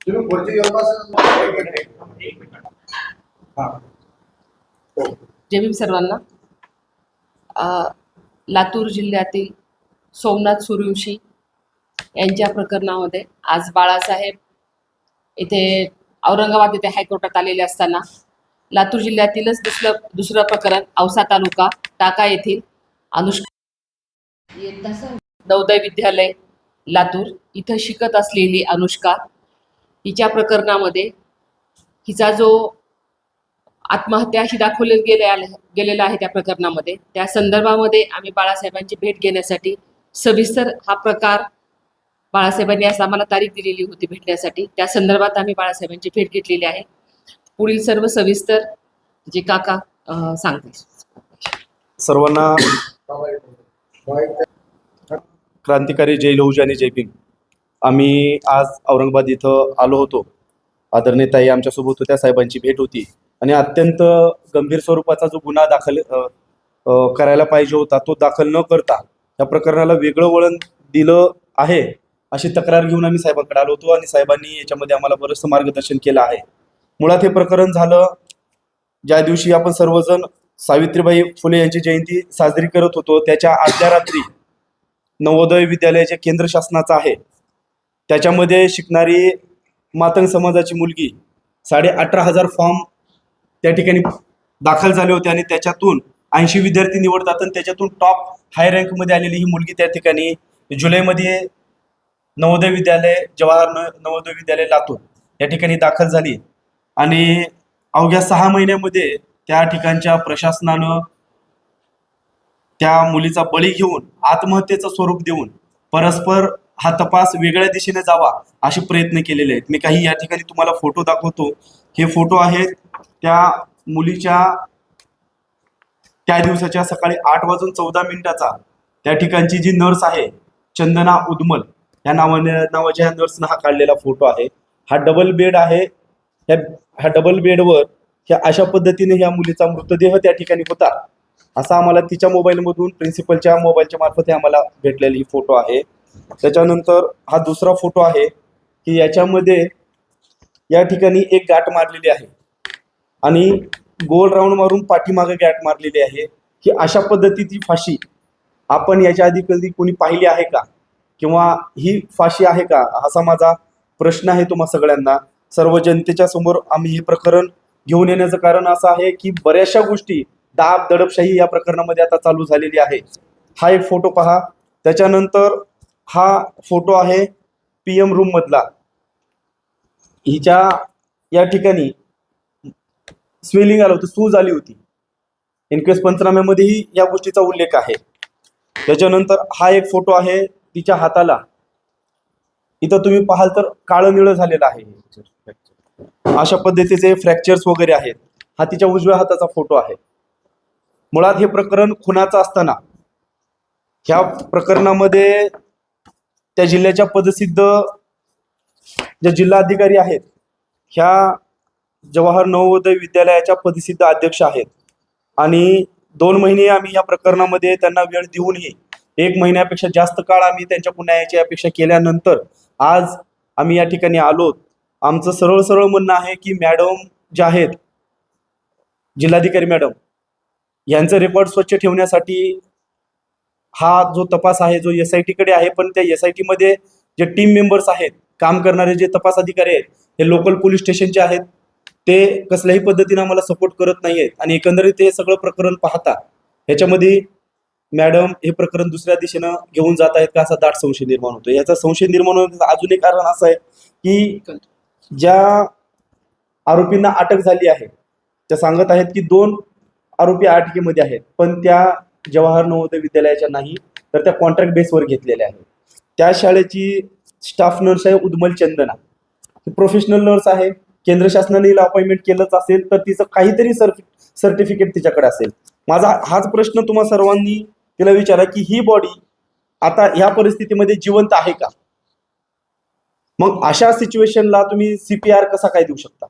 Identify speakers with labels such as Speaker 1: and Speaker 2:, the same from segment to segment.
Speaker 1: जय भीम सर्वांना. लातूर जिल्ह्यातील सोमनाथ सूर्यवंशी यांच्या प्रकरणामध्ये आज बाळासाहेब इथे औरंगाबाद येथे हायकोर्टात आलेले असताना लातूर जिल्ह्यातीलच दुसरं प्रकरण औसा तालुका टाका येथील अनुष्का इयत्ता 6 नवोदय विद्यालय लातूर इथं शिकत असलेली अनुष्का हिच्या प्रकरणामध्ये हिचा जो आत्महत्या ही दाखवले गेलेला आहे त्या प्रकरणामध्ये, त्या संदर्भामध्ये आम्ही बाळासाहेबांची भेट घेण्यासाठी सविस्तर हा प्रकार बाळासाहेबांनी आज आम्हाला तारीख दिलेली होती भेटण्यासाठी, त्या संदर्भात आम्ही बाळासाहेबांची भेट घेतलेली आहे. पुढील सर्व सविस्तर जे काका सांगतील.
Speaker 2: सर्वांना क्रांतिकारी जय लहुजी आणि जय भीम. आम्ही आज औरंगाबाद इथं आलो होतो. आदरणीय ताई आमच्यासोबत होत्या, साहेबांची भेट होती आणि अत्यंत गंभीर स्वरूपाचा जो गुन्हा दाखल करायला पाहिजे होता तो दाखल न करता या प्रकरणाला वेगळं वळण दिलं आहे अशी तक्रार घेऊन आम्ही साहेबांकडे आलो होतो आणि साहेबांनी याच्यामध्ये आम्हाला बरंचसं मार्गदर्शन केलं आहे. मुळात हे प्रकरण झालं ज्या दिवशी आपण सर्वजण सावित्रीबाई फुले यांची जयंती साजरी करत होतो, त्याच्या आदल्या रात्री नवोदय विद्यालयाचे केंद्र शासनाचं आहे, त्याच्यामध्ये शिकणारी मातंग समाजाची मुलगी 18,500 फॉर्म त्या ठिकाणी दाखल झाले होते आणि त्याच्यातून 80 विद्यार्थी निवडतात आणि त्याच्यातून टॉप हाय रँकमध्ये आलेली ही मुलगी त्या ठिकाणी जुलैमध्ये नवोदय विद्यालय जवाहर नवोदय विद्यालय लातूर या ठिकाणी दाखल झाली आणि अवघ्या 6 महिन्यामध्ये त्या ठिकाणच्या प्रशासनानं त्या मुलीचा बळी घेऊन आत्महत्येचं स्वरूप देऊन परस्पर हा तपास वेगळ्या दिशेने जावा असे प्रयत्न केलेले आहेत. मी काही या ठिकाणी तुम्हाला फोटो दाखवतो. हे फोटो आहेत त्या मुलीच्या त्या दिवसाच्या सकाळी 8:14 त्या ठिकाणची जी नर्स आहे चंदना उदमल या नावाच्या नर्सनं हा काढलेला फोटो आहे. हा डबल बेड आहे. ह्या डबल बेडवर ह्या अशा पद्धतीने ह्या मुलीचा मृतदेह त्या ठिकाणी होता असा आम्हाला तिच्या मोबाईलमधून प्रिन्सिपलच्या मोबाईलच्या मार्फत आम्हाला भेटलेली फोटो आहे. त्याच्यानंतर हा दुसरा फोटो आहे की याच्यामध्ये या ठिकाणी एक गाठ मारलेली आहे आणि गोल राऊंड मारून पाठीमागे गाठ मारलेली आहे. की अशा पद्धतीची फाशी आपण याच्या आधी कधी कोणी पाहिली आहे का किंवा ही फाशी आहे का असा माझा प्रश्न आहे तुम्हा सगळ्यांना. सर्व जनतेच्या समोर आम्ही हे प्रकरण घेऊन येण्याचं कारण असं आहे की बऱ्याचशा गोष्टी दाब दडपशाही या प्रकरणामध्ये आता चालू झालेली आहे. हा एक फोटो पहा. त्याच्यानंतर हा फोटो आहे PM रूम मधला. हिच्या या ठिकाणी स्वेलिंग आलं होतं, सूज आली होती. इनक्वेस्ट पंचनाम्यामध्येही या गोष्टीचा उल्लेख आहे. त्याच्यानंतर हा एक फोटो आहे तिच्या हाताला, इथं तुम्ही पाहाल तर काळं निळं झालेलं आहे. अशा पद्धतीचे फ्रॅक्चर्स वगैरे आहेत. हा तिच्या उजव्या हाताचा फोटो आहे. मुळात हे प्रकरण खुनाचं असताना ह्या प्रकरणामध्ये त्या जिल्ह्याच्या पदसिद्ध ज्या जिल्हा अधिकारी आहेत ह्या जवाहर नवोदय विद्यालयाच्या पदसिद्ध अध्यक्ष आहेत आणि 2 महिने आम्ही या प्रकरणामध्ये त्यांना वेळ देऊनही 1 महिन्यापेक्षा जास्त काळ आम्ही त्यांच्याकडून न्यायाची अपेक्षा केल्यानंतर आज आम्ही या ठिकाणी आलो. आमचं सरळ म्हणणं आहे की मॅडम ज्या आहेत जिल्हाधिकारी मॅडम यांचं रेकॉर्ड स्वच्छ ठेवण्यासाठी हा जो तपास आहे जो SIT कडे आहे, पण त्या SIT मध्ये जे टीम मेंबर्स आहेत, काम करणारे जे तपास अधिकारी आहेत हे लोकल पोलीस स्टेशनचे आहेत, ते कसल्याही पद्धतीने आम्हाला सपोर्ट करत नाही आहेत आणि एकंदरीत हे सगळं प्रकरण पाहता ह्याच्यामध्ये मॅडम हे प्रकरण दुसऱ्या दिशेनं घेऊन जात आहेत का असा दाट संशय निर्माण होतो. याचा संशय निर्माण होण्याचं अजून एक कारण असं आहे की ज्या आरोपींना अटक झाली आहे त्या सांगत आहेत की 2 आरोपी अटकेमध्ये आहेत, पण त्या जवाहर नवोदय विद्यालयाच्या नाही तर त्या कॉन्ट्रॅक्ट बेसवर घेतलेल्या आहेत. त्या शाळेची स्टाफ नर्स आहे उदमल चंदना, प्रोफेशनल नर्स आहे. केंद्र शासनाने हिला अपॉइंटमेंट केलंच असेल तर तिचं काहीतरी सर्टिफिकेट तिच्याकडे असेल. माझा हाच प्रश्न तुम्हा सर्वांनी तिला विचारा की ही बॉडी आता ह्या परिस्थितीमध्ये जिवंत आहे का? मग अशा सिच्युएशनला तुम्ही CPR कसा काय देऊ शकता?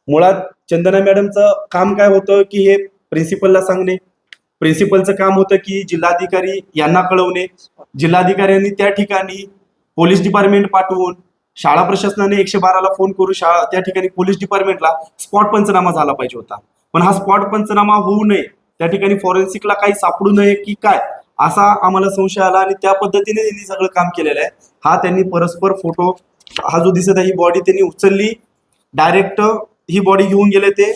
Speaker 2: मुळात चंदना मॅडमचं काम काय होतं की हे प्रिन्सिपलला सांगणे, प्रिन्सिपलचं काम होतं की जिल्हाधिकारी यांना कळवणे, जिल्हाधिकाऱ्यांनी त्या ठिकाणी पोलीस डिपार्टमेंट पाठवून शाळा प्रशासनाने 112ला फोन करून शाळा त्या ठिकाणी पोलीस डिपार्टमेंटला स्पॉट पंचनामा झाला पाहिजे होता, पण हा स्पॉट पंचनामा होऊ नये, त्या ठिकाणी फॉरेन्सिकला काही सापडू नये की काय असा आम्हाला संशय आला आणि त्या पद्धतीने त्यांनी सगळं काम केलेलं आहे. हा त्यांनी परस्पर फोटो, हा जो दिसत आहे ही बॉडी त्यांनी उचलली, डायरेक्ट ही बॉडी घेऊन गेले ते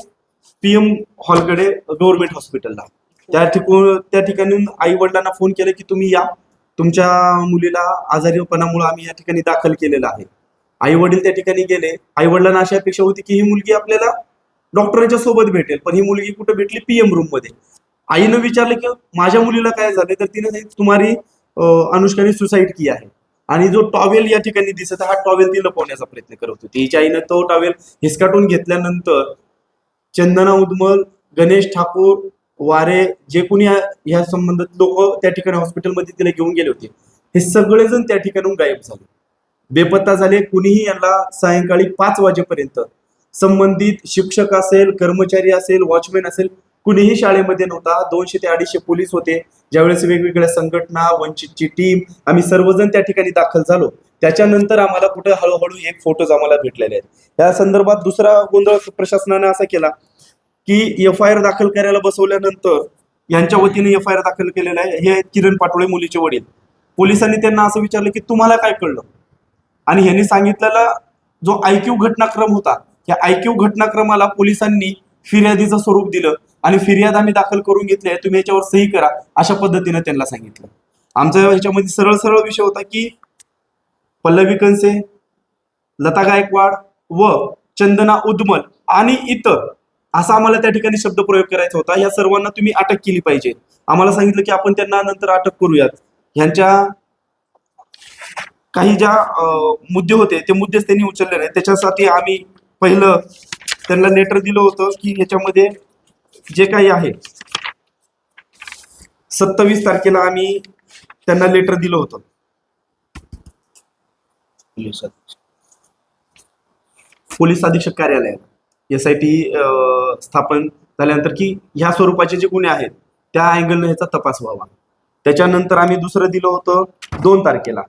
Speaker 2: PM हॉलकडे गव्हर्नमेंट हॉस्पिटलला. त्या ठिकाणी आई वडिलांना फोन केले की तुम्ही या, तुमच्या मुलीला आजारीपणामुळे आम्ही या ठिकाणी दाखल केलेलं आहे. आई वडील त्या ठिकाणी गेले. आई वडिलांना अशी अपेक्षा होती की ही मुलगी आपल्याला डॉक्टरांच्या सोबत भेटेल, पण ही मुलगी कुठे भेटली? PM रूम मध्ये. आईनं विचारलं की माझ्या मुलीला काय झालं, तर तिने सांगितलं तुम्हारी अनुष्काने सुसाईड की आहे. आणि जो टॉवेल या ठिकाणी दिसत हा टॉवेल ती लपवण्याचा प्रयत्न करत होती. हिच्या आईनं तो टॉवेल हिसकाटून घेतल्यानंतर चंदना उदमल, गणेश ठाकूर, वारे, जे कोणी या संबंधित लोक त्या ठिकाणी हॉस्पिटलमध्ये तिला घेऊन गेले होते, हे सगळेजण त्या ठिकाणून गायब झाले, बेपत्ता झाले. कुणीही यांना सायंकाळी 5 वाजेपर्यंत संबंधित शिक्षक असेल, कर्मचारी असेल, वॉचमॅन असेल, कुणीही शाळेमध्ये नव्हता. 200 ते 250 पोलीस होते. ज्यावेळेस वेगवेगळ्या संघटना, वंचितची टीम, आम्ही सर्वजण त्या ठिकाणी दाखल झालो. त्याच्यानंतर आम्हाला कुठे हळूहळू एक फोटोज आम्हाला भेटलेले आहेत. या संदर्भात दुसरा गोंधळ प्रशासनाने असा केला की FIR दाखल करायला बसवल्यानंतर यांच्या वतीने FIR दाखल केलेला आहे. हे किरण पाटोळे, मुलीचे वडील. पोलिसांनी त्यांना असं विचारलं की तुम्हाला काय कळलं, आणि ह्यांनी सांगितलेला जो IQ घटनाक्रम होता, या IQ घटनाक्रमाला पोलिसांनी फिर्यादीचं स्वरूप दिलं आणि फिर्याद आम्ही दाखल करून घेतली आहे, तुम्ही याच्यावर सही करा, अशा पद्धतीने त्यांना सांगितलं. आमच्या ह्याच्यामध्ये सरळ सरळ विषय होता की पल्लवी कंसे, लता गायकवाड व चंदना उदमल आणि इतर, असा आम्हाला त्या ठिकाणी शब्दप्रयोग करायचा होता. या सर्वांना तुम्ही अटक केली पाहिजे. आम्हाला सांगितलं की आपण त्यांना नंतर अटक करूयात. ह्यांच्या काही ज्या मुद्दे होते ते मुद्देच त्यांनी उचलले नाही. त्याच्यासाठी आम्ही पहिलं त्यांना लेटर दिलं होतं की ह्याच्यामध्ये जे काही आहे 27 तारखेला आम्ही त्यांना लेटर दिलं होतं पोलीस अधीक्षक कार्यालयात SIT स्थापन झाल्यानंतर की ह्या स्वरूपाचे जे गुन्हे आहेत त्या अँगलने ह्याचा तपास व्हावा. त्याच्यानंतर आम्ही दुसरं दिलं होतं 2 तारखेला.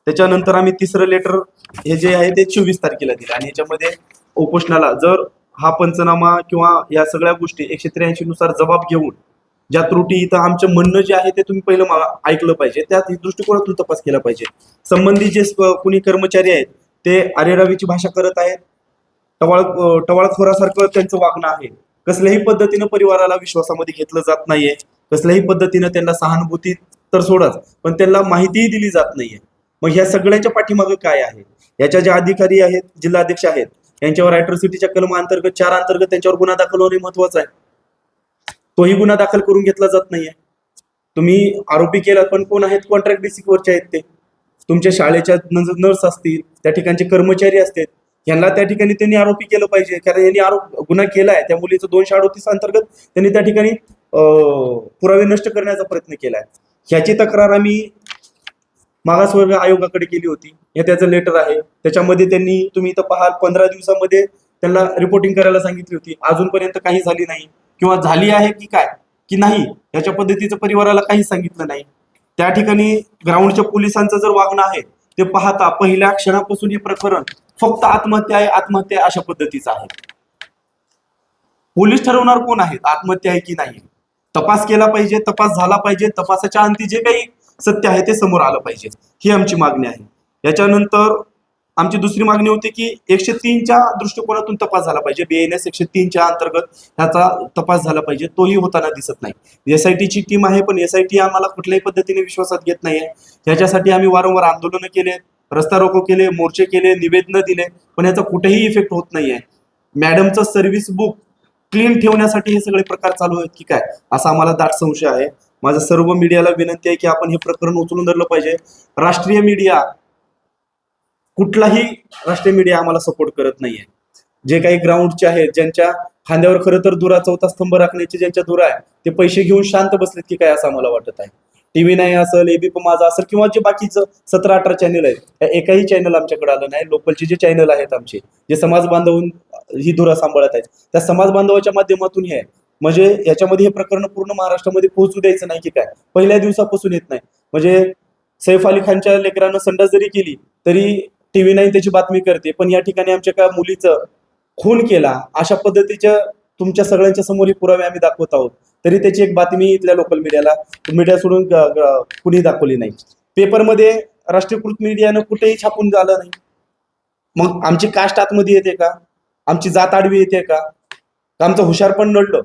Speaker 2: त्याच्यानंतर आम्ही तिसरं लेटर हे जे आहे ते 24 तारखेला दिलं आणि याच्यामध्ये उपोषणाला जर हा पंचनामा किंवा या सगळ्या गोष्टी 183 नुसार जबाब घेऊन ज्या त्रुटी, इथं आमचं म्हणणं जे आहे ते तुम्ही पहिलं ऐकलं पाहिजे, त्या दृष्टिकोनातून तपास केला पाहिजे. संबंधित जे कुणी कर्मचारी आहेत ते अरेरावीची भाषा करत आहेत, टवाळखोरासारखं त्यांचं वागणं आहे. कसल्याही पद्धतीनं परिवाराला विश्वासामध्ये घेतलं जात नाहीये, कसल्याही पद्धतीनं त्यांना सहानुभूती तर सोडच, पण त्यांना माहितीही दिली जात नाहीये. मग ह्या सगळ्याच्या पाठीमागं काय आहे? याच्या ज्या अधिकारी आहेत, जिल्हाध्यक्ष आहेत, यांच्यावर अॅट्रॉसिटीच्या कलम अंतर्गत 4 अंतर्गत त्यांच्यावर गुन्हा दाखल होणे महत्वाचं आहे. तोही गुन्हा दाखल करून घेतला जात नाहीये. तुम्ही आरोपी केला, पण कोण आहेत? कॉन्ट्रॅक्ट बेसिकवरचे आहेत ते. तुमच्या शाळेच्या नर्स असतील, त्या ठिकाणचे कर्मचारी असतील, यांना त्या ठिकाणी त्यांनी आरोपी केलं पाहिजे, कारण यांनी गुन्हा केलाय. त्या मुलीचं 238 अंतर्गत त्यांनी त्या ठिकाणी पुरावे नष्ट करण्याचा प्रयत्न केलाय. ह्याची तक्रार आम्ही मागासवर्ग आयोगाकडे केली होती. हे त्याचं लेटर आहे. त्याच्यामध्ये त्यांनी, तुम्ही इथं पाहाल, 15 दिवसामध्ये त्यांना रिपोर्टिंग करायला सांगितली होती. अजूनपर्यंत काही झाली नाही, किंवा झाली आहे की काय की नाही याच्या पद्धतीचं परिवाराला काही सांगितलं नाही. त्या ठिकाणी ग्राउंडच्या पोलिसांचं जर वागणं आहे ते पाहता पहिल्या क्षणापासून हे प्रकरण फक्त आत्महत्या आहे, आत्महत्या अशा पद्धतीचं आहे. पोलीस ठरवणार कोण आहेत आत्महत्या आहे की नाही? तपास केला पाहिजे, तपास झाला पाहिजे, तपासाच्या अंती जे काही सत्य आहे ते समोर आलं पाहिजे, ही आमची मागणी आहे. याच्यानंतर आमची दुसरी मागणी होती की 103च्या दृष्टिकोनातून तपास झाला पाहिजे. BNS 103च्या अंतर्गत ह्याचा तपास झाला पाहिजे. तोही होताना दिसत नाही. SITची टीम आहे, पण SIT आम्हाला कुठल्याही पद्धतीने विश्वासात घेत नाहीये. ह्याच्यासाठी आम्ही वारंवार आंदोलनं केले, रस्ता रोको केले, मोर्चे केले, निवेदनं दिले, पण याचा कुठेही इफेक्ट होत नाहीये. मॅडमचं सर्व्हिस बुक क्लीन ठेवण्यासाठी हे सगळे प्रकार चालू आहेत की काय, असा आम्हाला दाट संशय आहे. माझं सर्व मीडियाला विनंती आहे की आपण हे प्रकरण उचलून धरलं पाहिजे. राष्ट्रीय मीडिया, कुठलाही राष्ट्रीय मीडिया आम्हाला सपोर्ट करत नाहीये. जे काही ग्राउंडचे आहेत, ज्यांच्या खांद्यावर खरं तर दुरा, चौथा स्तंभ राखण्याचे ज्यांच्या दुरा आहे, ते पैसे घेऊन शांत बसलेत की काय असं आम्हाला वाटत आहे. TV9 असेल, ABP माझा असेल, किंवा जे बाकीचं 17-18 चॅनल आहेत, त्या एकाही चॅनल आमच्याकडे आलं नाही. लोकलचे जे चॅनल आहेत आमचे, जे समाज बांधवून ही धुरा सांभाळत आहेत, त्या समाज बांधवाच्या माध्यमातून हे आहे. म्हणजे याच्यामध्ये हे प्रकरण पूर्ण महाराष्ट्रामध्ये पोहोचू द्यायचं नाही की काय, पहिल्या दिवसापासून येत नाही. म्हणजे सैफ अली खानच्या लेकरानं संडास जरी केली तरी TV9 त्याची बातमी करते, पण या ठिकाणी आमच्या एका मुलीचं खून केला अशा पद्धतीच्या तुमच्या सगळ्यांच्या समोर हे पुरावे आम्ही दाखवत आहोत. तरी त्याची एक बातमी इथल्या लोकल मीडिया सोडून कुणी दाखवली नाही. पेपरमध्ये राष्ट्रीयकृत मीडियानं कुठेही छापून झालं नाही. मग आमची कास्ट आतमध्ये येते का? आमची जात आडवी येते का? आमचं हुशार पण नडलं